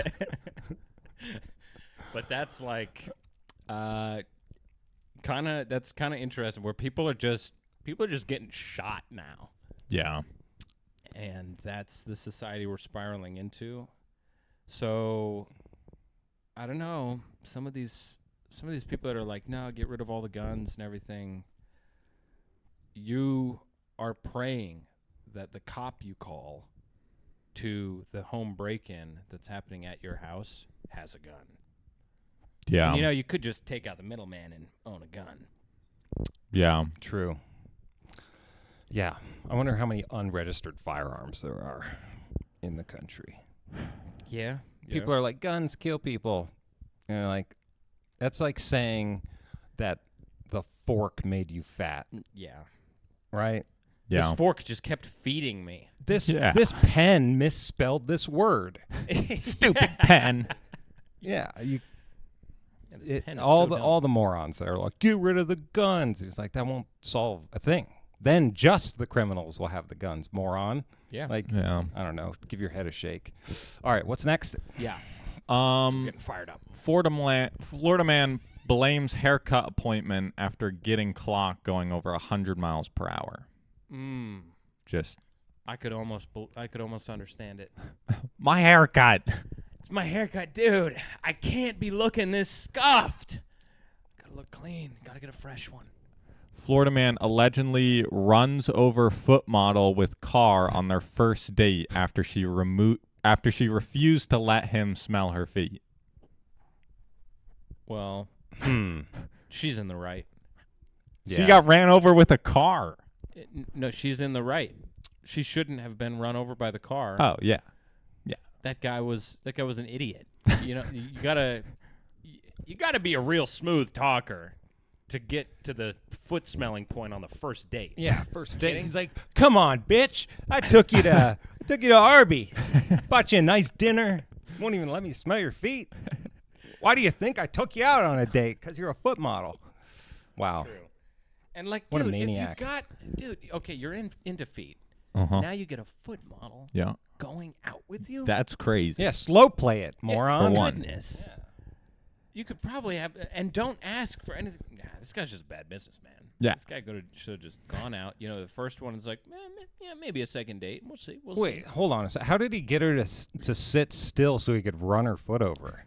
But that's like, that's kind of interesting where people are just getting shot now, Yeah. and that's the society we're spiraling into. So, I don't know. Some of these people that are like, no, get rid of all the guns and everything. You are praying that the cop you call to the home break-in that's happening at your house has a gun. Yeah. And, you could just take out the middleman and own a gun. Yeah. True. Yeah. I wonder how many unregistered firearms there are in the country. Yeah. People are like, guns kill people. And you're like, that's like saying that the fork made you fat, Yeah. right? Yeah. This fork just kept feeding me. This pen misspelled this word. Stupid pen. Yeah, And this pen is all so the dumb. all the morons that are like, get rid of the guns. It's like that won't solve a thing. Then just the criminals will have the guns, moron. Yeah. Like, Yeah. I don't know. Give your head a shake. All right, what's next? Yeah. Um, Getting fired up. Florida man blames haircut appointment after getting clocked going over 100 miles per hour. Just I could almost understand it. my haircut. It's my haircut, dude. I can't be looking this scuffed. Gotta look clean. Gotta get a fresh one. Florida man allegedly runs over foot model with car on their first date after she refused to let him smell her feet. Well, she's in the right. She got ran over with a car. No, she's in the right. She shouldn't have been run over by the car. Oh, yeah. That guy was an idiot. You gotta be a real smooth talker to get to the foot smelling point on the first date. Yeah, first date. He's like, "Come on, bitch! I took you to Arby's. Bought you a nice dinner. Won't even let me smell your feet. Why do you think I took you out on a date? Because you're a foot model." Wow. True. And like, What a dude, maniac. okay, you're into feet. Uh-huh. Now you get a foot model Yeah. going out with you. That's crazy. Yeah, slow play it, moron. For one. Goodness. You could probably have, and don't ask for anything. Nah, this guy's just a bad businessman. Yeah. This guy should have just gone out. The first one is like, yeah, maybe a second date. We'll see. Wait, hold on a second. How did he get her to sit still so he could run her foot over?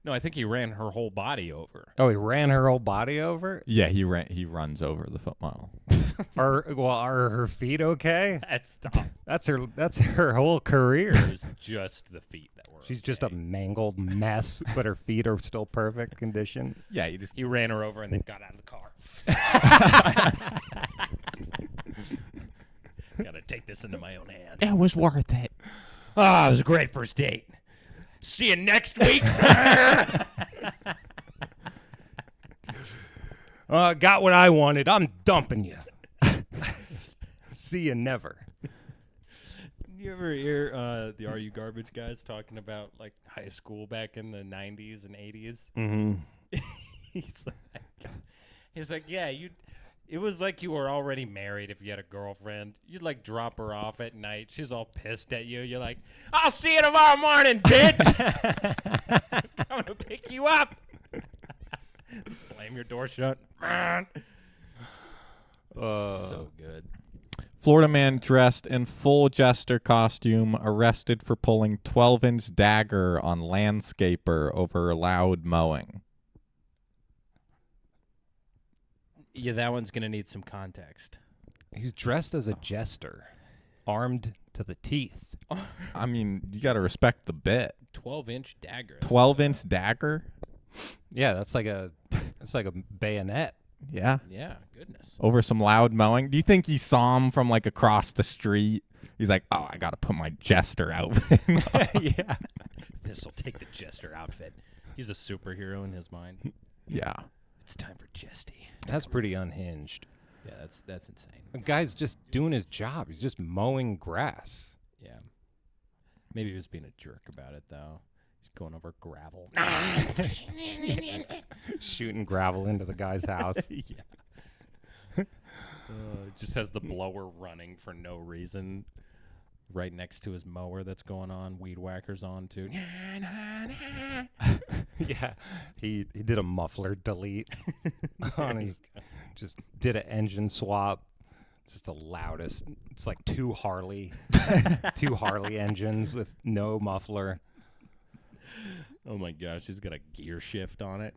No, I think he ran her whole body over. Oh, he ran her whole body over? Yeah, he runs over the foot model. Are her feet okay? That's tough. That's her whole career. It was just the feet that were. She's just a mangled mess, but her feet are still perfect condition. Yeah, He ran her over and then got out of the car. Gotta take this into my own hands. it was worth it. Ah, it was a great first date. See you next week. Got what I wanted. I'm dumping you. See you never. You ever hear the Are You Garbage guys talking about like high school back in the 90s and 80s? Mm-hmm. He's like, yeah, it was like you were already married if you had a girlfriend. You'd like drop her off at night. She's all pissed at you. You're like, I'll see you tomorrow morning, bitch. I'm going to pick you up. Slam your door shut. So good. Florida man dressed in full jester costume arrested for pulling 12-inch dagger on landscaper over loud mowing. Yeah, that one's going to need some context. He's dressed as a jester, armed to the teeth. I mean, you got to respect the bit. 12-inch dagger. 12-inch dagger? Yeah, that's like a bayonet. Yeah. Yeah, goodness. Over some loud mowing. Do you think he saw him from like across the street? He's like, oh, I got to put my jester outfit on. Yeah. This will take the jester outfit. He's a superhero in his mind. Yeah. It's time for Jesty. That's pretty unhinged. Yeah, that's insane. The guy's just doing his job. He's just mowing grass. Yeah. Maybe he was being a jerk about it, though. He's going over gravel. Shooting gravel into the guy's house. Yeah. Just has the blower running for no reason right next to his mower that's going on. Weed whacker's on too. Yeah, he did a muffler delete on his, just did an engine swap. Just the loudest. It's like two Harley engines with no muffler. Oh my gosh, he's got a gear shift on it.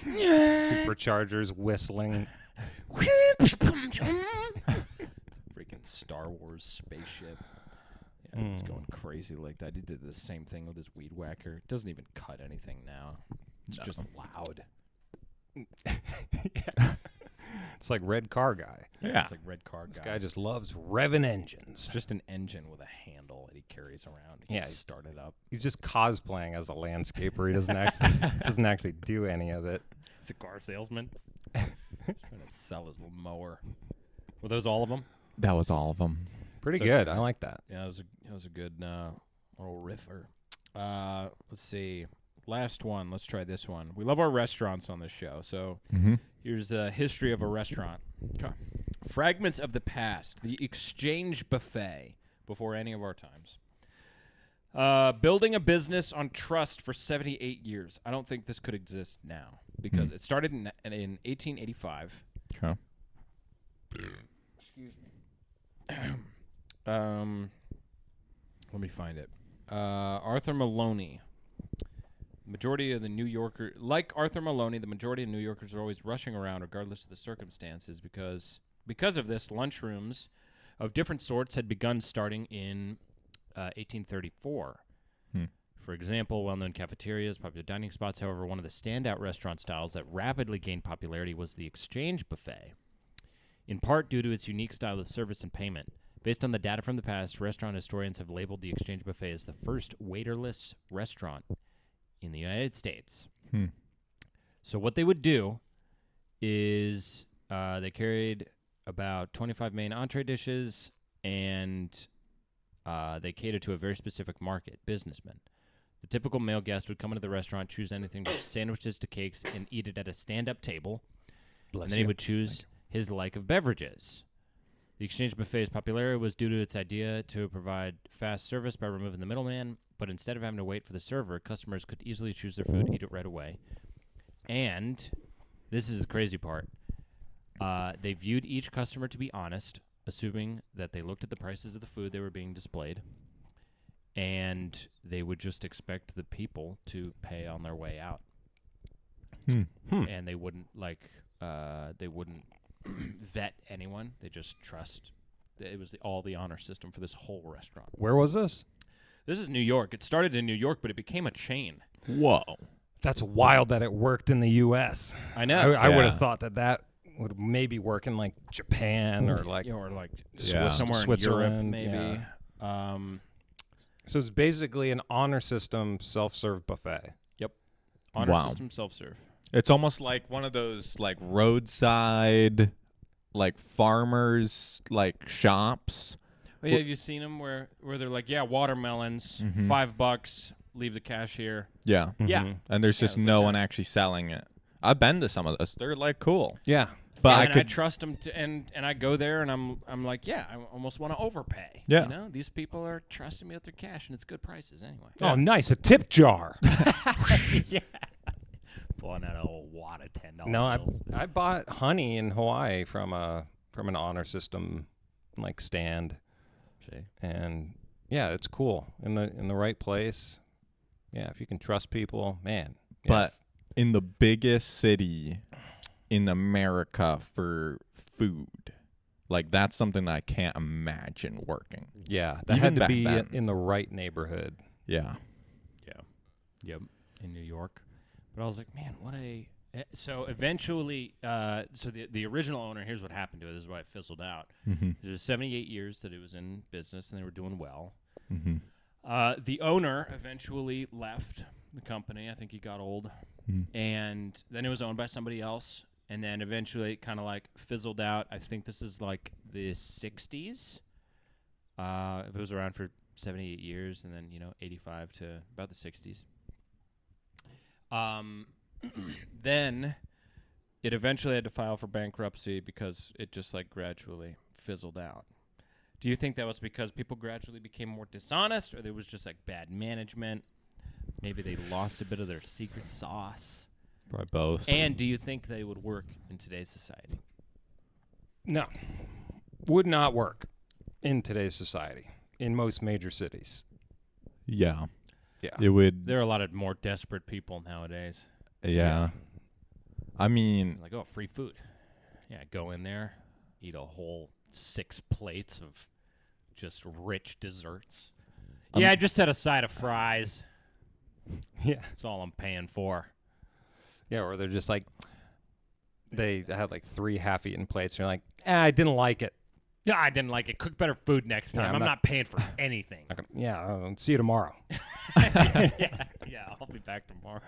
Superchargers whistling. Freaking Star Wars spaceship. Yeah, it's going crazy like that. He did the same thing with his weed whacker. It doesn't even cut anything now. It's just loud. Yeah. It's like red car guy. Yeah. It's like red car This guy. guy just loves revving engines. Just an engine with a handle that he carries around. He Yeah, can start it up. He's just cosplaying as a landscaper. He doesn't actually do any of it. He's a car salesman. He's trying to sell his little mower. Were those all of them? That was all of them. Pretty So- good. I like that. Yeah, it was a good little riffer. Let's see. Last one. Let's try this one. We love our restaurants on this show. So Mm-hmm. here's a history of a restaurant. Okay. Fragments of the past. The Exchange Buffet before any of our times. Building a business on trust for 78 years. I don't think this could exist now because it started in 1885. Okay. Excuse me. Let me find it. Arthur Maloney. Majority of the New Yorker, like Arthur Maloney, the majority of New Yorkers are always rushing around regardless of the circumstances because of this, lunchrooms of different sorts had begun starting in 1834. For example, well-known cafeterias, popular dining spots. However, one of the standout restaurant styles that rapidly gained popularity was the Exchange Buffet, in part due to its unique style of service and payment. Based on the data from the past, restaurant historians have labeled the Exchange Buffet as the first waiterless restaurant in the United States. So what they would do is they carried about 25 main entree dishes, and they catered to a very specific market, businessmen. The typical male guest would come into the restaurant, choose anything from sandwiches to cakes, and eat it at a stand-up table. And then he would choose his like of beverages. The Exchange Buffet's popularity was due to its idea to provide fast service by removing the middleman, but instead of having to wait for the server, customers could easily choose their food, eat it right away. And this is the crazy part. They viewed each customer to be honest, assuming that they looked at the prices of the food they were being displayed, and they would just expect the people to pay on their way out. And they wouldn't vet anyone. They just trust. It was all the honor system for this whole restaurant. Where was this? This is New York. It started in New York, but it became a chain. Whoa. That's wild that it worked in the U.S. I know. I would Yeah. have thought that would maybe work in like Japan or like Yeah. somewhere Switzerland, in Europe, maybe. So it's basically an honor system self-serve buffet. Honor Wow. system self-serve. It's almost like one of those like roadside, like farmers like shops. Oh, yeah, have you seen them where they're like, yeah, watermelons, $5, leave the cash here. Yeah. Yeah. And there's just it's no like one that. actually selling it. I've been to some of those. They're like cool. Yeah. But Yeah, I and could I trust them to, and I go there and I'm like, yeah, I almost want to overpay. Yeah. You know, these people are trusting me with their cash, and it's good prices anyway. Oh, nice. A tip jar. Yeah. Pulling out a whole wad of $10 No, bills. I bought honey in Hawaii from an honor system like stand, See? and yeah, it's cool in the right place. Yeah, if you can trust people, man. Yeah. But in the biggest city in America for food, like that's something that I can't imagine working. yeah, that even had to back be then. in the right neighborhood. Yeah. Yep, in New York. But I was like, man, what a... So eventually, so the original owner, here's what happened to it. This is why it fizzled out. Mm-hmm. It was 78 years that it was in business, and they were doing well. Mm-hmm. The owner eventually left the company. I think he got old. And then it was owned by somebody else. And then eventually it kind of like fizzled out. I think this is like the 60s. It was around for 78 years, and then 85 to about the 60s. Then it eventually had to file for bankruptcy because it just like gradually fizzled out. Do you think that was because people gradually became more dishonest, or there was just like bad management? Maybe they lost a bit of their secret sauce. Probably both. And do you think they would work in today's society? No, would not work in today's society in most major cities. Yeah. Yeah. It would. There are a lot of more desperate people nowadays. Yeah. I mean, Like, oh, free food. Yeah, go in there, eat a whole 6 plates of just rich desserts. Yeah, I just had a side of fries. Yeah. That's all I'm paying for. Yeah, or they're just like, they had like 3 half-eaten plates. And you're like, I didn't like it. Yeah, I didn't like it. Cook better food next Yeah, time. I'm I'm not- not paying for anything. See you tomorrow. yeah, I'll be back tomorrow.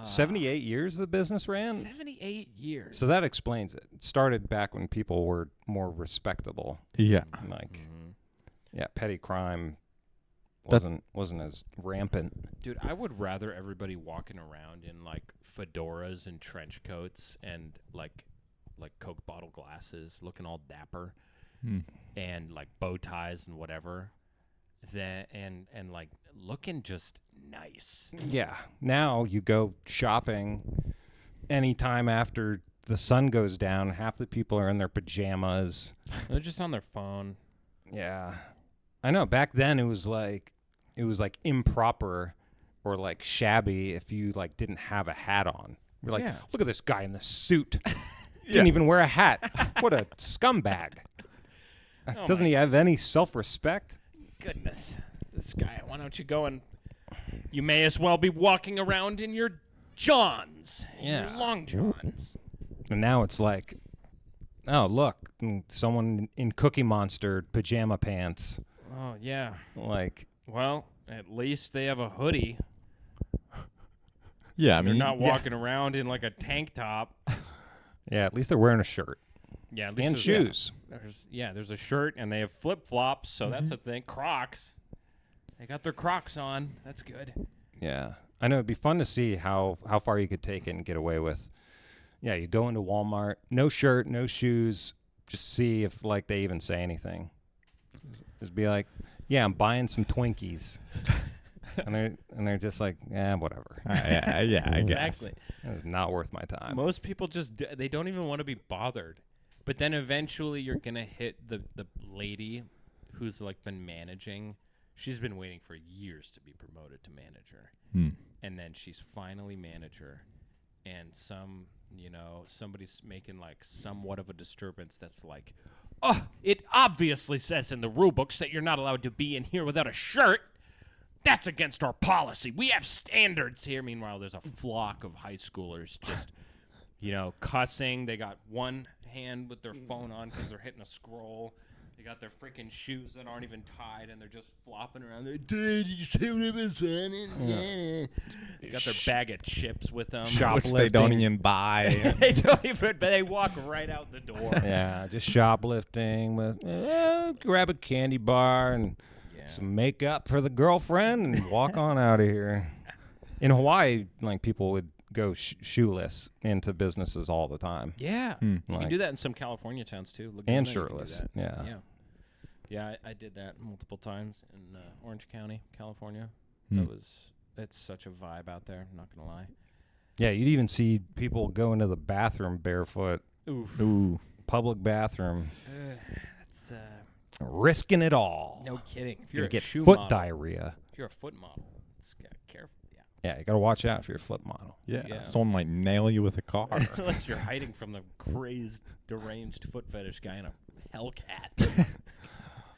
78 years the business ran? 78 years. So that explains it. It started back when people were more respectable. yeah. Like, Mhm. yeah, petty crime That- wasn't as rampant. Dude, I would rather everybody walking around in like fedoras and trench coats and like Coke bottle glasses, looking all dapper, Hmm. and like bow ties and whatever, and like looking just nice. Yeah. Now you go shopping anytime after the sun goes down. Half the people are in their pajamas. They're just on their phone. Yeah. I know. Back then it was like improper or like shabby if you like didn't have a hat on. You're like, Yeah. look at this guy in the suit. Didn't even wear a hat. What a scumbag. Oh Doesn't my he have any self-respect? Goodness, this guy. Why don't you go and? You may as well be walking around in your johns, Yeah. your long johns. And now it's like, oh, look, someone in Cookie Monster pajama pants. Oh yeah. Like, Well, at least they have a hoodie. Yeah. I They're mean, not walking around in like a tank top. yeah, at least they're wearing a shirt Yeah, at least and there's shoes. There's a shirt, and they have flip flops, so that's a thing. Crocs. They got their Crocs on. That's good. Yeah. I know it'd be fun to see how far you could take it and get away with. Yeah, you go into Walmart, no shirt, no shoes, just see if like they even say anything. Just be like, yeah, I'm buying some Twinkies. and they're just like, whatever. yeah, I guess. Exactly. It's not worth my time. Most people just they don't even want to be bothered. But then eventually you're gonna hit the lady who's like been managing. She's been waiting for years to be promoted to manager. Hmm. And then she's finally manager, and somebody's making like somewhat of a disturbance that's like, oh, it obviously says in the rule books that you're not allowed to be in here without a shirt. That's against our policy. We have standards here. Meanwhile, there's a flock of high schoolers just, cussing. They got one hand with their phone on because they're hitting a scroll. They got their freaking shoes that aren't even tied, and they're just flopping around. They're, Did you see what I've been saying? They got their bag of chips with them. Which they don't even buy. They don't even. They walk right out the door. Yeah, just shoplifting with grab a candy bar and Yeah. some makeup for the girlfriend and walk on out of here. In Hawaii, like people would go shoeless into businesses all the time. Yeah, Hmm. you Like- can do that in some California towns too. Laguna, And you can do shirtless. that. Yeah. Yeah. I did that multiple times in Orange County, California. Hmm. It's such a vibe out there. I'm not gonna lie. Yeah, you'd even see people go into the bathroom barefoot, Oof. Ooh. public bathroom, That's risking it all. no kidding. If You're you're gonna a get shoe foot model, diarrhea. if you're a foot model, it's careful. Yeah. Yeah, you gotta watch out if you're a foot model. Yeah. Yeah. Someone might nail you with a car. Unless you're hiding from the crazed, deranged foot fetish guy in a Hellcat.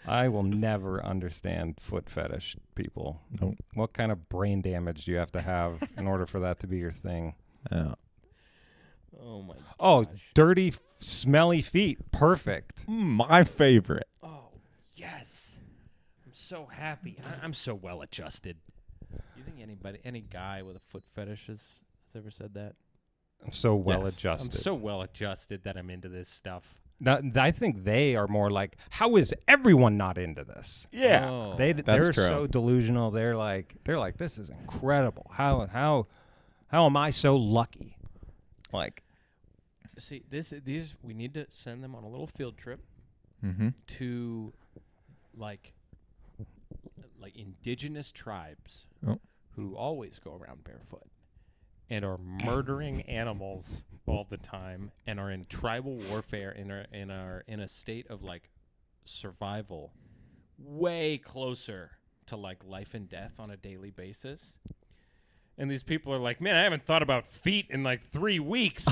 I will never understand foot fetish people. Nope. What kind of brain damage do you have to have in order for that to be your thing? Yeah. Oh my. Oh, gosh. dirty, smelly feet. Perfect. My favorite. Oh yes. I'm so happy. I'm so well adjusted. You think any guy with a foot fetish has ever said that? I'm so well Yes. adjusted. I'm so well adjusted that I'm into this stuff. I think they are more like, how is everyone not into this? Yeah. Oh. They're true. so delusional. They're like, this is incredible. How am I so lucky? Like, See, these we need to send them on a little field trip Mm-hmm. to like indigenous tribes Oh. who always go around barefoot and are murdering animals all the time and are in tribal warfare and are in a state of like survival way closer to like life and death on a daily basis. And these people are like, man, I haven't thought about feet in like 3 weeks.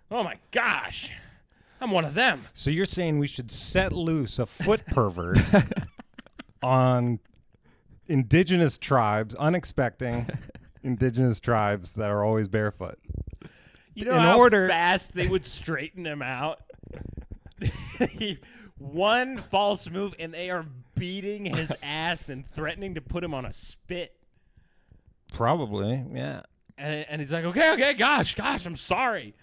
Oh my gosh. I'm one of them. so you're saying we should set loose a foot pervert on indigenous tribes, unexpecting indigenous tribes that are always barefoot. You know in how order- fast they would straighten him out? One false move, and they are beating his ass and threatening to put him on a spit. Probably, yeah. And he's like, okay, gosh, I'm sorry.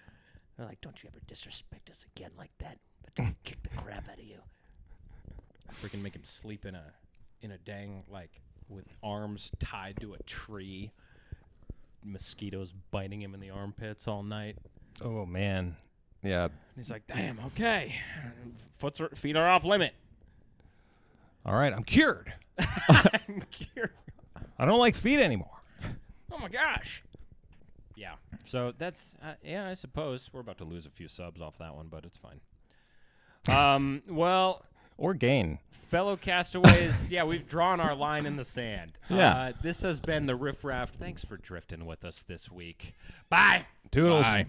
They're like, don't you ever disrespect us again like that. But don't kick the crap out of you. Freaking make him sleep in a dang, like, with arms tied to a tree. Mosquitoes biting him in the armpits all night. Oh man, yeah. And he's like, damn, okay. Feet are off limit. All right, I'm cured. I'm cured. I don't like feet anymore. Oh my gosh. Yeah. So that's I suppose we're about to lose a few subs off that one, but it's fine. Well, Or gain. fellow castaways, yeah, we've drawn our line in the sand. Yeah. This has been the Riff Raft. Thanks for drifting with us this week. Bye. Toodles. Bye.